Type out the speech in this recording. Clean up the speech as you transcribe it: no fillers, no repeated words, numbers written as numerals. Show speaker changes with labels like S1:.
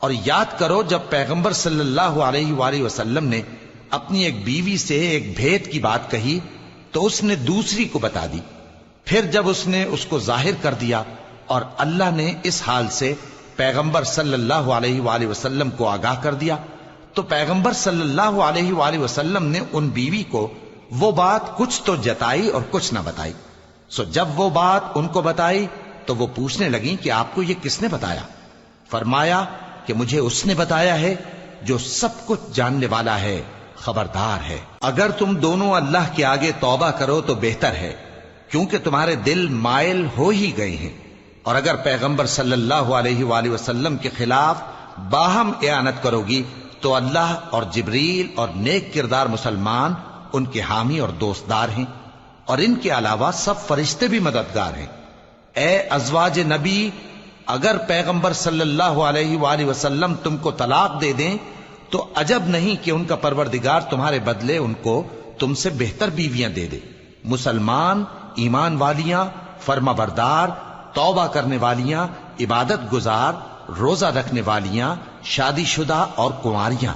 S1: اور یاد کرو جب پیغمبر صلی اللہ علیہ وآلہ وسلم نے اپنی ایک بیوی سے ایک بھید کی بات کہی تو اس نے دوسری کو بتا دی، پھر جب اس نے اس کو ظاہر کر دیا اور اللہ نے اس حال سے پیغمبر صلی اللہ علیہ وآلہ وسلم کو آگاہ کر دیا تو پیغمبر صلی اللہ علیہ وآلہ وسلم نے ان بیوی کو وہ بات کچھ تو جتائی اور کچھ نہ بتائی۔ سو جب وہ بات ان کو بتائی تو وہ پوچھنے لگیں کہ آپ کو یہ کس نے بتایا؟ فرمایا کہ مجھے اس نے بتایا ہے جو سب کچھ جاننے والا ہے، خبردار ہے۔ اگر تم دونوں اللہ کے آگے توبہ کرو تو بہتر ہے، کیونکہ تمہارے دل مائل ہو ہی گئے ہیں، اور اگر پیغمبر صلی اللہ علیہ وآلہ وسلم کے خلاف باہم اعانت کرو گی تو اللہ اور جبریل اور نیک کردار مسلمان ان کے حامی اور دوستدار ہیں، اور ان کے علاوہ سب فرشتے بھی مددگار ہیں۔ اے ازواج نبی، اگر پیغمبر صلی اللہ علیہ وآلہ وسلم تم کو طلاق دے دیں تو عجب نہیں کہ ان کا پروردگار تمہارے بدلے ان کو تم سے بہتر بیویاں دے دے، مسلمان، ایمان والیاں، فرما بردار، توبہ کرنے والیاں، عبادت گزار، روزہ رکھنے والیاں، شادی شدہ اور کنواریاں۔